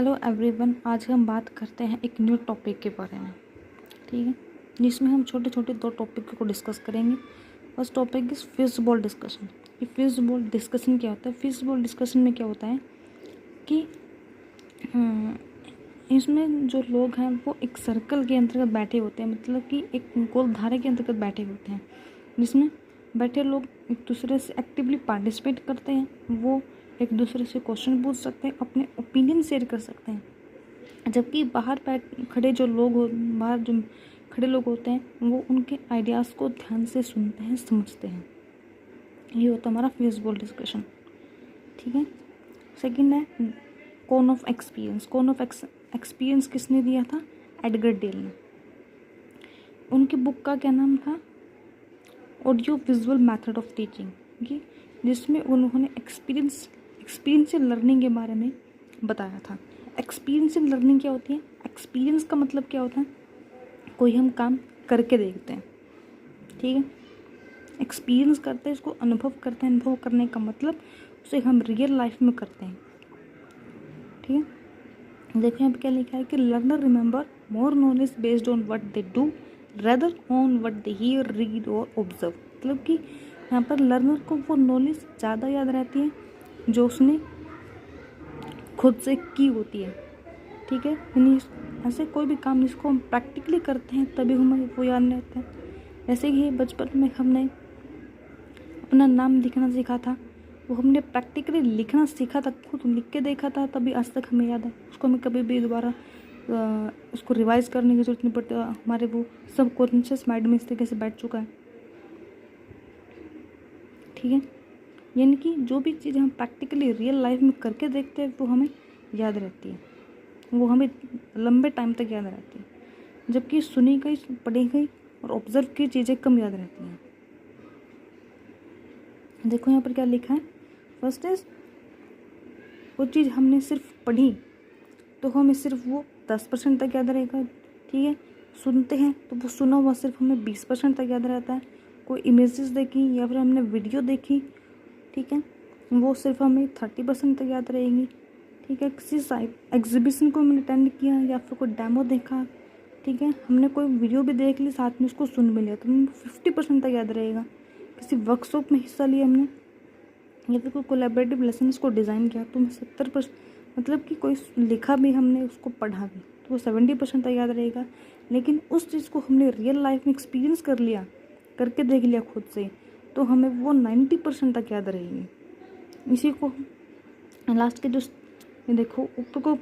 Hello everyone, आज हम बात करते हैं एक न्यू टॉपिक के बारे में। ठीक है, जिसमें हम छोटे छोटे 2 टॉपिक को डिस्कस करेंगे। First topic is feasible discussion. ये फिजिबल डिस्कशन क्या होता है? फिजिबल डिस्कशन में क्या होता है कि इसमें जो लोग हैं वो एक सर्कल के अंतर्गत बैठे होते हैं, मतलब कि एक गोलधारे के अंतर्गत बैठे होते हैं, जिसमें बैठे लोग एक दूसरे से एक्टिवली पार्टिसिपेट करते हैं। वो एक दूसरे से क्वेश्चन पूछ सकते हैं, अपने ओपिनियन शेयर कर सकते हैं। जबकि बाहर जो खड़े लोग होते हैं वो उनके आइडियाज़ को ध्यान से सुनते हैं, समझते हैं। ये होता है हमारा फिजिबल डिस्कशन। ठीक है। सेकंड है cone of experience. Cone of experience किसने दिया था? एडगर डेल ने। उनकी बुक का क्या नाम था? Audio visual method of teaching, जिसमें उन्होंने एक्सपीरियंशियल लर्निंग के बारे में बताया था। एक्सपीरियंशियल लर्निंग क्या होती है? एक्सपीरियंस का मतलब क्या होता है? कोई हम काम करके देखते हैं। ठीक है, एक्सपीरियंस करते हैं, इसको अनुभव करते हैं। अनुभव करने का मतलब उसे हम रियल लाइफ में करते हैं। ठीक है, देखो यहाँ पे क्या लिखा है कि learner remember more knowledge based on what they do rather on what they hear, read और ऑब्जर्व। मतलब कि यहाँ पर लर्नर को वो नॉलेज ज़्यादा याद रहती है जो उसने खुद से की होती है। ठीक है, यानी ऐसे कोई भी काम जिसको हम प्रैक्टिकली करते हैं तभी हमें वो याद रहता है। जैसे कि बचपन में हमने अपना नाम लिखना सीखा था, वो हमने प्रैक्टिकली लिखना सीखा था, खुद लिख के देखा था, तभी आज तक हमें याद है। उसको हमें कभी भी दोबारा उसको रिवाइज करने की जरूरत नहीं पड़ती। हमारे वो सब कॉन्शियस माइंड में इस तरीके से बैठ चुका है। ठीक है, यानी कि जो भी चीज़ हम प्रैक्टिकली रियल लाइफ में करके देखते हैं वो हमें याद रहती है, वो हमें लंबे टाइम तक याद रहती है। जबकि सुनी गई, पढ़ी गई और ऑब्जर्व की चीज़ें कम याद रहती हैं। देखो यहाँ पर क्या लिखा है। फर्स्ट इज वो चीज़ हमने सिर्फ पढ़ी तो हमें सिर्फ वो 10% तक याद रहेगा। ठीक है, सुनते हैं तो वो सुना हुआ सिर्फ हमें 20% तक याद रहता है। कोई इमेजेस देखी या फिर हमने वीडियो देखी, ठीक है, वो सिर्फ हमें 30% तक याद रहेगी। ठीक है, किसी एग्जीबिशन को हमने अटेंड किया या फिर कोई डेमो देखा, ठीक है, हमने कोई वीडियो भी देख ली, साथ में उसको सुन भी लिया, तो हमें 50% तक याद रहेगा। किसी वर्कशॉप में हिस्सा लिया हमने या फिर कोई कोलैबोरेटिव लेसन उसको डिज़ाइन किया तो हमें 70%, मतलब कि कोई लिखा भी हमने, उसको पढ़ा भी, तो वो 70% तक याद रहेगा। लेकिन उस चीज़ को हमने रियल लाइफ में एक्सपीरियंस कर लिया, करके देख लिया खुद से, तो हमें वो 90% तक याद रहेगी। इसी को लास्ट के जो देखो ऊपर को